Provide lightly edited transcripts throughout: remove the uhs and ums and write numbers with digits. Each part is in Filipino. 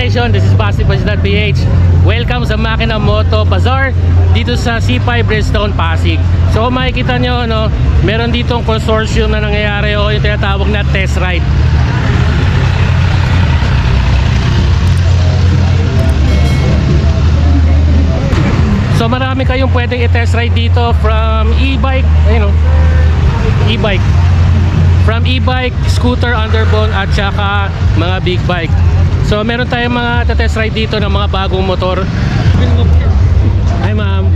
nation, this is Pasig.ph. Welcome sa Makina Moto Bazaar dito sa C5 Redstone, Pasig. So kung makikita nyo, no, meron ditong consortium na nangyayari o yung tinatawag na test ride. So marami kayong pwedeng i-test ride dito from e-bike, ayun, e-bike. From e-bike, scooter, underbone at saka mga big bike. So meron tayong mga test ride dito ng mga bagong motor. Hi ma'am.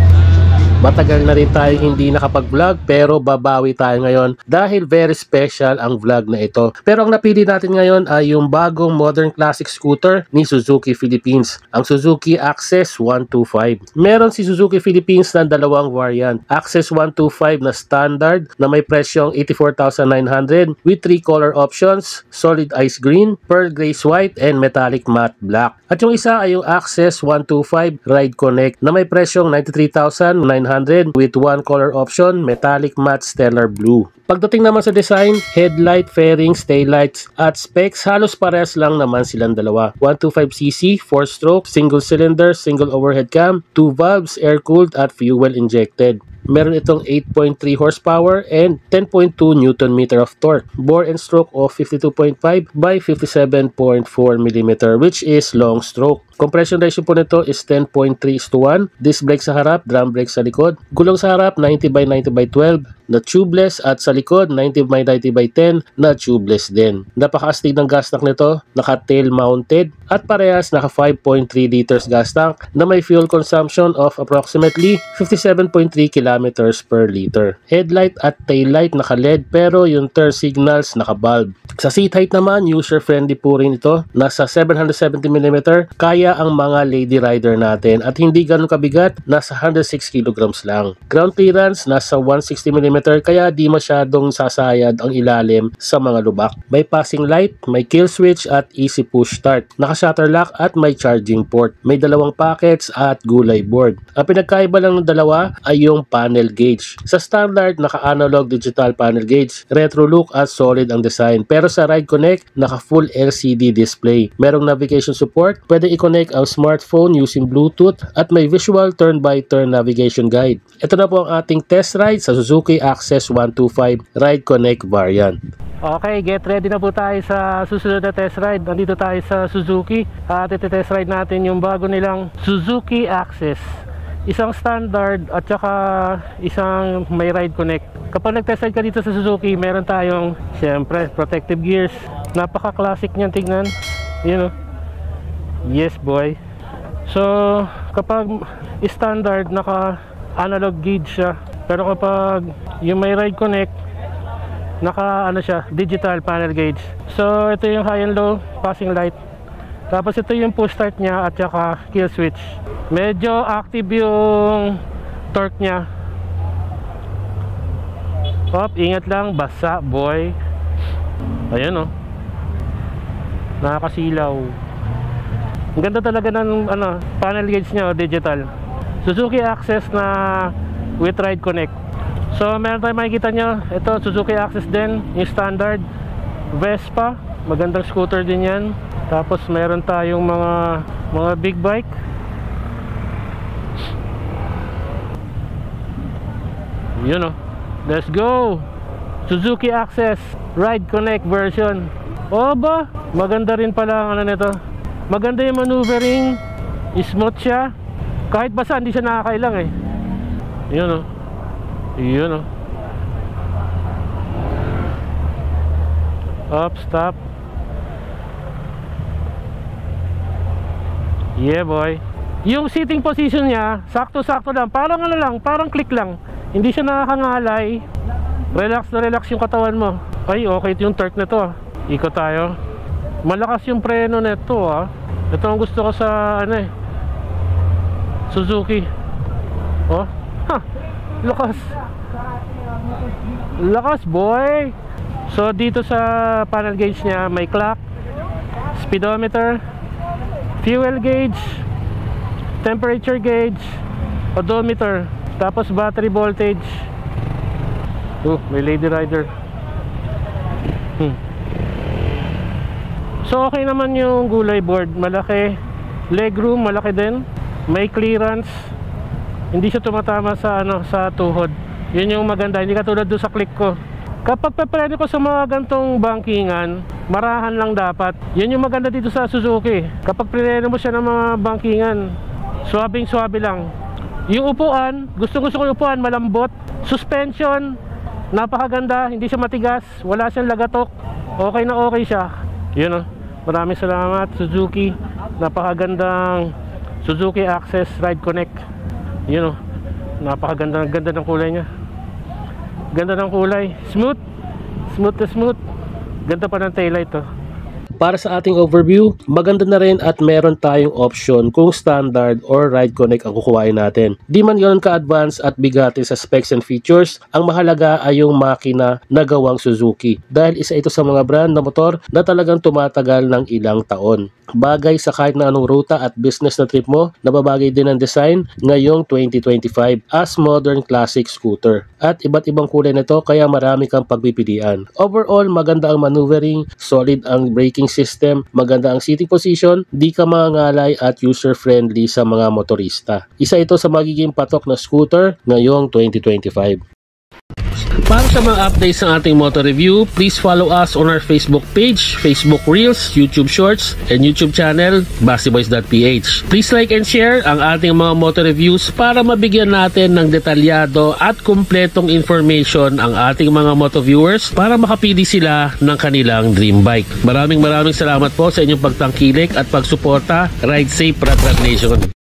Matagal na rin tayo hindi nakapag-vlog pero babawi tayo ngayon dahil very special ang vlog na ito. Pero ang napili natin ngayon ay yung bagong modern classic scooter ni Suzuki Philippines, ang Suzuki Access 125. Meron si Suzuki Philippines ng dalawang variant, Access 125 na standard na may presyong 84,900 with 3 color options, solid ice green, pearl grace white, and metallic matte black. At yung isa ay yung Access 125 Ride Connect na may presyong 93,900 with 1 color option, metallic matte stellar blue. Pagdating naman sa design, headlight, fairings, taillights at specs, halos parehas lang naman silang dalawa. 125cc, 4-stroke, single cylinder, single overhead cam, 2 valves, air-cooled at fuel injected. Meron itong 8.3 horsepower and 10.2 Newton meter of torque. Bore and stroke of 52.5 by 57.4 mm, which is long stroke. Compression ratio po nito is 10.3:1. Disc brake sa harap, drum brake sa likod. Gulong sa harap 90/90/12 na tubeless at sa likod 90/90/10 na tubeless din. Napaka-astig ng gas tank nito, naka-tail mounted at parehas naka 5.3 liters gas tank na may fuel consumption of approximately 57.3 kilometers per liter. Headlight at taillight naka-LED pero yung turn signals naka-bulb. Sa seat height naman, user-friendly po rin ito. Nasa 770 mm, kaya ang mga lady rider natin at hindi ganun kabigat, nasa 106 kilograms lang. Ground clearance nasa 160 mm, kaya di masyadong sasayad ang ilalim sa mga lubak. May passing light, may kill switch at easy push start. Naka-shutter lock at may charging port. May dalawang pockets at gulay board. Ang pinagkaiba lang ng dalawa ay yung panel gauge. Sa standard, naka-analog digital panel gauge, retro look at solid ang design. Pero sa Ride Connect, naka-full LCD display. Merong navigation support, pwede i-connect ang smartphone using Bluetooth at may visual turn-by-turn navigation guide. Ito na po ang ating test ride sa Suzuki Access 125 Ride Connect variant. Okay, get ready na po tayo sa susunod na test ride. Nandito tayo sa Suzuki at iti-test ride natin yung bago nilang Suzuki Access. Isang standard at saka isang may Ride Connect. Kapag nag-test ride ka dito sa Suzuki, meron tayong siyempre protective gears. Napaka-classic niyan tignan. You know. Yes boy. So kapag standard, naka analog gauge siya. Pero kapag yung may Ride Connect, naka ano siya, digital panel gauge. So ito yung high and low, passing light. Tapos ito yung push start niya at saka kill switch. Medyo active yung torque niya. Hop, ingat lang, basa boy. Ayun oh. Nakakasilaw. Ang ganda talaga ng ano, panel gauge niya, digital. Suzuki Access na with Ride Connect. So meron tayong makikita nyo, ito Suzuki Access din, yung standard. Vespa, magandang scooter din yan. Tapos meron tayong mga big bike. Yun oh. Let's go! Suzuki Access Ride Connect version. O ba? Maganda rin pala ang ano nito. Maganda yung maneuvering. Smooth siya. Kahit basa hindi siya nakakailang eh. Yun oh. Yun oh. Up, stop. Yeah boy. Yung sitting position niya, sakto-sakto lang. Parang ano lang, parang click lang. Hindi siya nakakangalay. Relax na relax yung katawan mo. Ay, okay yung torque nito ah. Ikot tayo. Malakas yung preno nito ah. Ito ang gusto ko sa ano eh, Suzuki. Oh, ha, lakas. Lakas boy. So dito sa panel gauge niya, may clock, speedometer, fuel gauge, temperature gauge, odometer, tapos battery voltage. May lady rider. So okay naman yung gulay board, malaki, legroom malaki din, may clearance, hindi siya tumatama sa sa tuhod. Yun yung maganda, hindi katulad doon sa click ko. Kapag pepreno ko sa mga gantong bankingan, marahan lang dapat. Yun yung maganda dito sa Suzuki. Kapag preno mo siya ng mga bankingan, swabing-swabe lang. Yung upuan, gusto-gusto ko yung upuan, malambot. Suspension, napakaganda, hindi siya matigas, wala siyang lagatok. Okay na okay siya. Yun maraming salamat Suzuki. Napakagandang Suzuki Access Ride Connect. Yun napakaganda, ganda ng kulay niya. Ganda ng kulay, smooth na smooth. Ganda pa ng taillight Para sa ating overview, maganda na rin at meron tayong option kung standard or Ride Connect ang kukuhain natin. Di man yun ka-advance at bigati sa specs and features, ang mahalaga ay yung makina na gawang Suzuki. Dahil isa ito sa mga brand na motor na talagang tumatagal ng ilang taon. Bagay sa kahit na anong ruta at business na trip mo, nababagay din ang design ngayong 2025 as modern classic scooter. At iba't ibang kulay nito kaya marami kang pagpipilian. Overall, maganda ang maneuvering, solid ang braking system, maganda ang seating position, di ka mangangalay at user-friendly sa mga motorista. Isa ito sa magiging patok na scooter ngayong 2025. Para sa mga updates ng ating motor review, please follow us on our Facebook page, Facebook Reels, YouTube Shorts, and YouTube channel, BaseBoys.ph. Please like and share ang ating mga motor reviews para mabigyan natin ng detalyado at kumpletong information ang ating mga moto viewers para makapili sila ng kanilang dream bike. Maraming salamat po sa inyong pagtangkilik at pagsuporta. Ride safe, Rat Rat Nation!